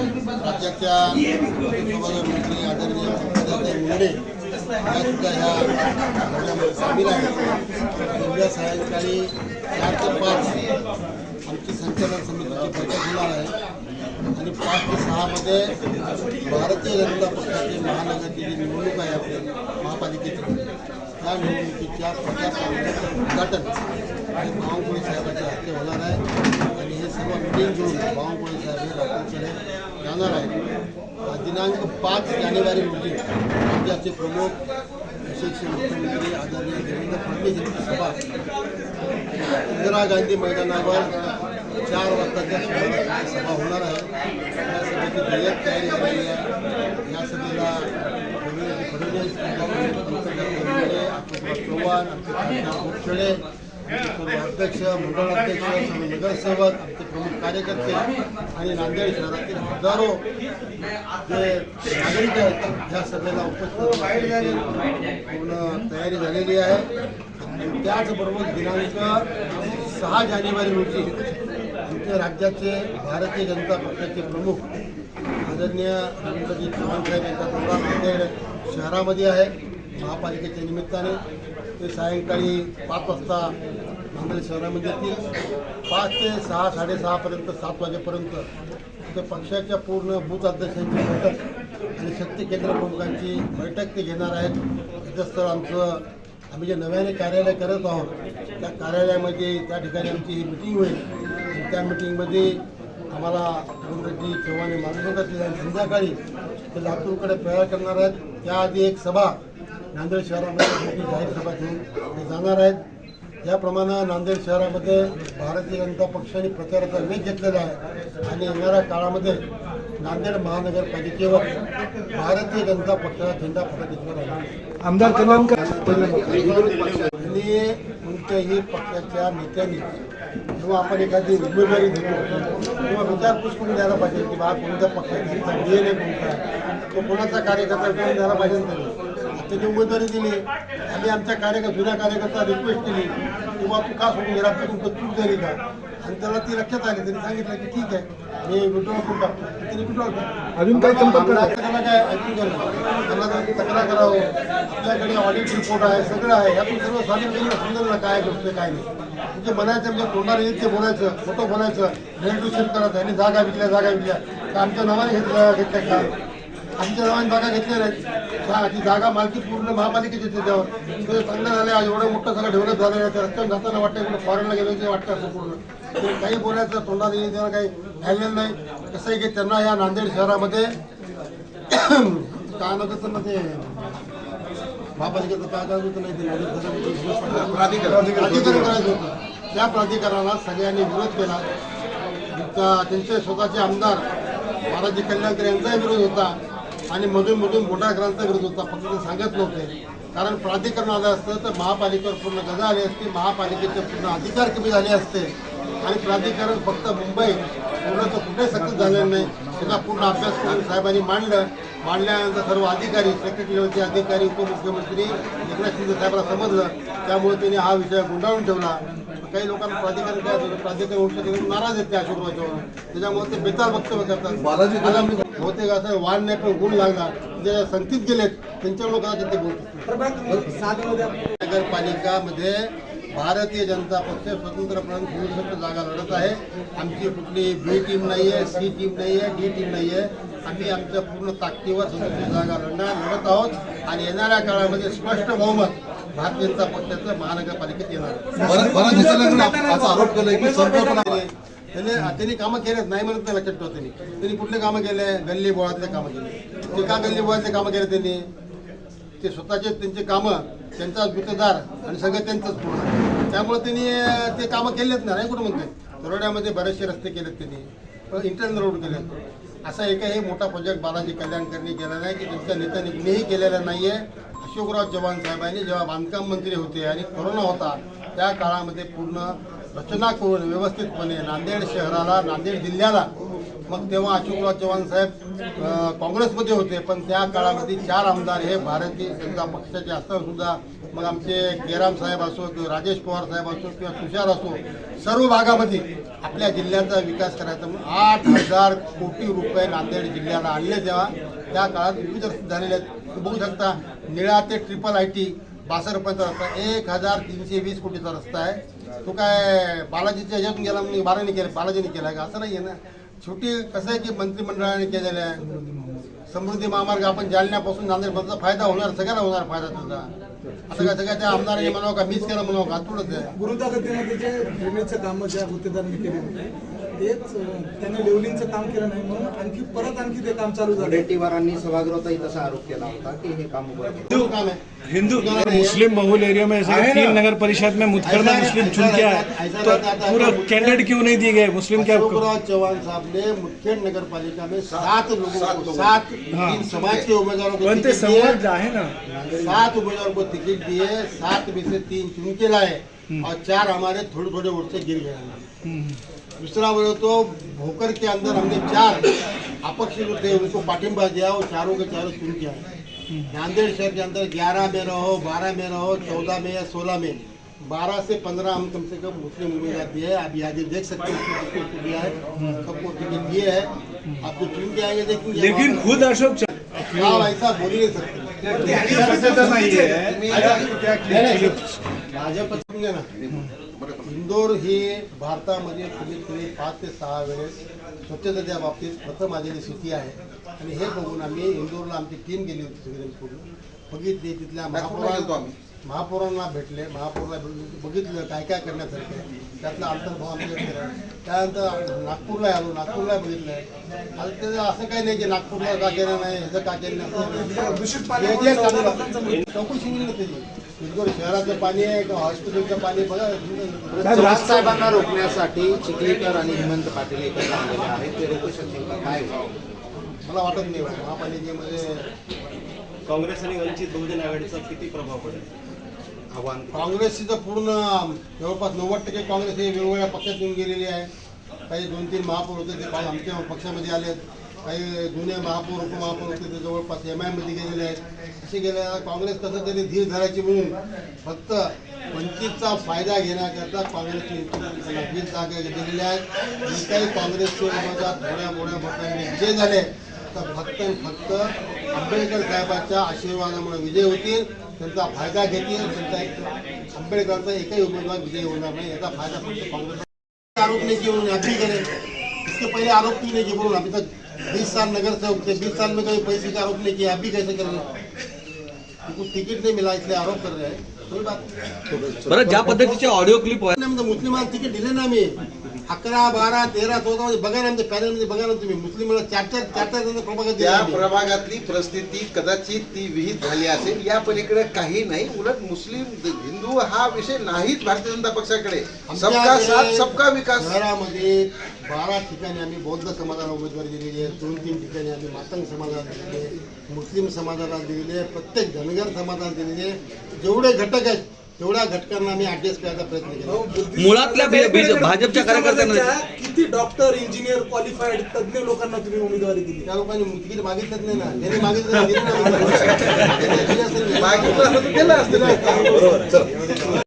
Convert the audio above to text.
राज्याच्या मंत्री आदरणीय पंकजाताई मुंडे यासुद्धा ह्या दौऱ्यामध्ये सामील आहेत. उद्या सायंकाळी 4 ते 5 आमची संचालन समितीची बैठक होणार आहे आणि 5 ते 6 मध्ये भारतीय जनता पक्षाची महानगराची जी निवडणूक आहे आपल्या महापालिकेची त्या निवडणुकीच्या प्रचार कार्यक्रमाचं उद्घाटन हे बावनकुळे साहेबांच्या हस्ते होणार आहे आणि हे सर्व मिटिंग घेऊन बावनकुळे साहेब हे रात्रीकडे जाणार आहेत. दिनांक 5 जानेवारी रोजी राज्याचे प्रमुख यशस्वी मुख्यमंत्री आदरणीय देवेंद्र फडणवीस यांची सभा इंदिरा गांधी मैदानावर 4 वाजताच्या सुमारास सभा होणार आहे. या सभेची जय्यत तयारी झालेली आहे. या सभेला देवेंद्र फडणवीस, चव्हाण, मुख्यडे, अध्यक्ष, मंडळ अध्यक्ष, सर्व नगरसेवक, आमचे प्रमुख कार्यकर्ते आणि नांदेड शहरातील हजारो जे नागरिक आहेत या सभेला उपस्थित पूर्ण तयारी झालेली आहे. आणि त्याचबरोबर दिनांक 6 जानेवारी रोजी आमच्या राज्याचे भारतीय जनता पक्षाचे प्रमुख आदरणीय रवींद्रजी चव्हाण साहेब यांचा दौरा नांदेड शहरामध्ये आहे. महापालिकेच्या निमित्ताने ते सायंकाळी 5 वाजता नांदेड शहरामध्ये येतील. 5 ते 6, 6:30पर्यंत 7 वाजेपर्यंत ते पक्षाच्या पूर्ण बूथ अध्यक्षांची बैठक आणि शक्ती केंद्र प्रमुखांची बैठक ते घेणार आहेत. इथंच आमचं आम्ही जे नव्याने कार्यालय करत आहोत त्या कार्यालयामध्ये त्या ठिकाणी आमची ही मिटिंग होईल आणि त्या मिटिंगमध्ये आम्हाला रवींद्रजी चव्हाण मार्गदर्शन करतील आणि संध्याकाळी ते लातूरकडे प्रयाण करणार आहेत. त्याआधी एक सभा नांदेड शहरामध्ये मोठी जाहीर सभा घेऊन ते जाणार आहेत. याप्रमाणे नांदेड शहरामध्ये भारतीय जनता पक्षाने प्रचाराचा वेग घेतलेला आहे आणि येणाऱ्या काळामध्ये नांदेड महानगरपालिकेवर भारतीय जनता पक्षाचा झेंडा फडकवणार आहे. आमदार कल्याणकर कोणत्याही पक्षाच्या नेत्यांनी जेव्हा आपण एखादी उमेदवारी देतो तेव्हा विचारपूस करून द्यायला पाहिजे की बा कोणत्या पक्षाचा DNA कोणता आहे, तो कोणाचा कार्यकर्ता करून द्यायला पाहिजे. त्यांनी उमेदवारी दिली. आम्ही आमच्या जुन्या कार्यकर्ता रिक्वेस्ट केली किंवा तू का सोडून गेला, तुमचं चूक झाली का, आणि त्याला ती लक्षात आली. त्यांनी सांगितलं की ठीक आहे मी विड्रॉल करून टाकतो. त्यांनी विड्रॉल केलं. अजून काही संपर्क त्याला काय ऐकून गेलं त्यांना तक्रार करावं. आपल्याकडे ऑडिट रिपोर्ट आहे, सगळं आहे. यातून सर्व सामील केलं समजलं काय गोष्ट काय नाही. म्हणजे म्हणायचं म्हणजे तोंडाला येईल ते बोलायचं, खोटं बोलायचं, रेडिएशन करायचं आणि जागा विकल्या का आमच्या नावाने घेतल्या का, आमच्या नावाने जागा घेतल्या नाहीत. ती जागा मालकी पूर्ण महापालिकेची त्याच्यावर चांगलं झालं आहे. एवढं मोठं सगळं डेव्हलप झालं आहे. त्या रस्त्यावर जाताना वाटतं कुठं फॉरेनला गेलो ते वाटतं असं पूर्ण ते काही बोलायचं तोंडाला येईल त्याला काही राहिलेलं नाही. कसं आहे की त्यांना या नांदेड शहरामध्ये काय नव्हतं ना ते महापालिकेचं काय होतं नाही प्राधिकरण करायचं होतं. त्या प्राधिकरणाला सगळ्यांनी विरोध केला. त्यांचे स्वतःचे आमदार बालाजी कल्याणकर यांचाही विरोध होता आणि मधून मोठाकरांचा विरोध होता. फक्त ते सांगत नव्हते. कारण प्राधिकरण आलं असतं तर महापालिकेवर पूर्ण गदा आली असती, महापालिकेचे पूर्ण अधिकार कमी झाले असते आणि प्राधिकरण फक्त मुंबई पूर्णचं कुठे सक्सेस झालेलं नाही. त्याचा पूर्ण अभ्यास करून साहेबांनी मांडल्यानंतर सर्व अधिकारी, सेक्रेटरी लेवलचे अधिकारी, उपमुख्यमंत्री एकनाथ शिंदे साहेबांना समजलं. त्यामुळे त्यांनी हा विषय गुंडाळून ठेवला. काही लोकांना प्राधिकरण काय होतं, प्राधिकरण उठलं नाराज आहेत त्या अशोकरावच्यावर. त्याच्यामुळे ते बेताल वक्तव्य करतात. बहुतेक असं वाढ नाही पण गुण लागला जे संकेत गेलेत त्यांच्यामुळे कदाचित ते बोलतात. नगरपालिकामध्ये भारतीय जनता पक्ष स्वतंत्रपणे 67 जागा लढत आहे. आमची कुठली बी टीम नाही आहे, सी टीम नाही आहे, डी टीम नाही आहे. आम्ही आमच्या पूर्ण ताकदीवर 67 जागा लढत आहोत आणि येणाऱ्या काळामध्ये स्पष्ट बहुमत भारतीय जनता पक्षाचं महानगरपालिकेत येणार. आरोप केला की त्यांनी कामं केलेत नाही म्हणत नाही. लक्षात ठेवा त्यांनी कुठले कामं केले, गल्ली बोळातले कामं केले. ते का गल्ली बोळातले कामं केले त्यांनी, ते स्वतःचे त्यांचे कामं त्यांचाच गुत्तेदार आणि सगळं त्यांचंच पूर्ण. त्यामुळे त्यांनी ते कामं केलेत नाही कुठं म्हणते. तरोड्यामध्ये बरेचसे रस्ते केलेत त्यांनी, इंटरनल रोड केलेत. असा एकही मोठा प्रोजेक्ट बालाजी कल्याणकरनी केला नाही की त्यांच्या नेत्यांनी कुणीही केलेला नाही आहे. अशोकराव चव्हाण साहेबांनी जेव्हा बांधकाम मंत्री होते आणि कोरोना होता त्या काळामध्ये पूर्ण रचना करून व्यवस्थितपणे नांदेड शहराला, नांदेड जिल्ह्याला, मग तेव्हा अशोकराव चव्हाण साहेब काँग्रेसमध्ये होते पण त्या काळामध्ये 4 आमदार हे भारतीय जनता पक्षाचे असताना सुद्धा मग आमचे केराम साहेब असो किंवा राजेश पवार साहेब असो किंवा तुषार असो, सर्व भागामध्ये आपल्या जिल्ह्याचा विकास करायचा म्हणून 8,000 कोटी रुपये नांदेड जिल्ह्याला आणले. तेव्हा त्या काळात विविध रस्ते झालेले आहेत. तुम्ही बघू शकता, निळा ते ट्रिपल IT 62 रुपयाचा रस्ता, 1,320 कोटीचा रस्ता आहे. तो काय बालाजीच्या ह्याच्यातून गेला म्हणून बालाजीने केला, बालाजीने केला का? असं नाही आहे ना. शेवटी कसं आहे की मंत्रिमंडळाने केलेलं आहे. समृद्धी महामार्ग आपण जालन्यापासून नांदेडपर्यंत फायदा होणार, सगळ्यांना होणार फायदा त्याचा. आता काय सगळ्या त्या आमदारांनी म्हणावं का मीच केलं म्हणावं का? थोडंच आहे. गुरुदागतीमध्ये जे ड्रेनेजचं काम ज्या गुत्तेदारांनी केले होते तेच त्यांनी लेवलिंगचं काम केलं नाही म्हणून आणखी ते काम चालू झालं. वडेट्टीवारांनी सभागृहातही तसा आरोप केला होता की हे काम उभं हिंदू काम आहे. हिंदू मुस्लिम बहुल एरिया में ऐसा 3 नगर परिषद में मुतकरना मुस्लिम चुन के आए तो पूरा कैंडिडेट क्यों नहीं दिए गए? मुस्लिम क्या अशोकराव चौहान साहब ने मुठ्ठेड़ नगर पालिका में 7 लोगों को 7 तीन समाज के उम्मीदवारों को टिकट दिए, है ना 7 उम्मीदवारों को टिकट दिए, 7 में से 3 चुन के लाए और 4 हमारे थोड़े थोड़े वोट से गिर गए. दूसरा बोले तो भोकर के अंदर हमने 4 अपक्ष जो थे उनको पाटिंबा दिया और चारों के चारों चुन के आए. नांदेड़ शहर के अंदर 11 में रहो, 12 में रहो, 14 में या 16 में 12 से 15 हम कम से कम मुस्लिम उम्मीदवार दिए हैं. आप यहाँ देख सकते हैं उसको टिकट दिया है, सबको टिकट दिए है. आपको चुन के आएंगे देखेंगे. लेकिन खुद अशोक आप ऐसा बोल ही नहीं सकते. भाजप समजे ना, इंदोर ही भारतामध्ये कमीत कमी 5 ते 6 वेळेस स्वच्छतेच्या बाबतीत प्रथम आलेली सिटी आहे. आणि हे बघून आम्ही इंदोरला आमची टीम गेली होती सगळी पूर्ण बघितली. तिथल्या महापौरांना भेटले, महापौरला बघितलं काय काय करण्यासारखं आहे, त्यातला अंतर्भाव आम्ही केला. त्यानंतर नागपूरला आलो, नागपूरला बघितलं आहे. आता त्याचं असं काही नाही की नागपूरला का केलं नाही, ह्याचं का केलं नाही, चौकशी केली त्याची. इंदोर शहराचं पाणी आहे का हॉस्पिटलचं पाणी बघा. राजसाहेबांना रोखण्यासाठी चिखलीकर आणि हेमंत पाटील एकत्र आलेले आहेत, ते रोखू शकतील का? काय मला वाटत नाही महापालिकेमध्ये काँग्रेस आणि वंचित बहुजन आघाडीचा किती प्रभाव पडेल? आव्हान काँग्रेसची तर पूर्ण जवळपास 90% काँग्रेस हे वेगवेगळ्या पक्षात येऊन गेलेली आहे. काही 2-3 महापौर होते ते काल आमच्या पक्षामध्ये आलेत. काही जुने महापौर उपमहापौर होते ते जवळपास MI मध्ये गेलेले आहेत. असे गेले. काँग्रेस कसं तरी धीर धरायची म्हणून फक्त वंचितचा फायदा घेण्याकरता काँग्रेसने 20 जागा दिलेल्या आहेत. जे काही काँग्रेसचे उमेदवार थोड्या मोठ्या मतांनी विजय झाले तर फक्त आंबेडकर साहेबांच्या आशीर्वादामुळे विजय होतील, त्यांचा फायदा घेतील. त्यांचा एक आंबेडकरचा एकही उमेदवार विजय होणार नाही, याचा फायदा फक्त काँग्रेस. आरोप नहीं किए उन्होंने, अभी करे. इसके पहले आरोप क्यों नहीं किए? बोलो, अभी तक 20 साल नगर से होते, 20 साल में कभी पैसे का आरोप नहीं किया, अभी कैसे कर रहे हैं? उनको टिकट नहीं मिला इसलिए आरोप कर रहे हैं. कोई बात बरं, ज्या पद्धतीचे ऑडिओ क्लिप मुस्लिमांना तिकीट दिले ना आम्ही 11, 12, 13, 14 मध्ये बघा ना, आमच्या पॅनलमध्ये बघा ना तुम्ही. मुस्लिमांना 4-4 जण प्रभागात दिले त्या आम्ही. प्रभागातली परिस्थिती कदाचित ती विहित झाली असेल, या पलीकडे काही नाही. उलट मुस्लिम हिंदू हा विषय नाहीच भारतीय जनता पक्षाकडे. सबका साथ सबका विकास. शहरामध्ये 12 ठिकाणी आम्ही बौद्ध समाजाला उमेदवारी दिलेली आहे, 2-3 ठिकाणी आम्ही मातंग समाजाला दिलेली आहे, मुस्लिम समाजाला दिलेली आहे, प्रत्येक धनगर समाजाला दिलेली आहे. जेवढे घटक आहेत तेवढ्या घटकांना आम्ही ऍडजस्ट करायचा प्रयत्न केला. मुळातल्या भाजपच्या कार्यकर्त्यांना किती डॉक्टर, इंजिनियर, क्वालिफाईड तज्ञ लोकांना तुम्ही उमेदवारी दिली? त्या लोकांनी तिकीट मागितलंच नाही ना. त्यांनी मागितलं मागितलं असतं तर केलं असतं.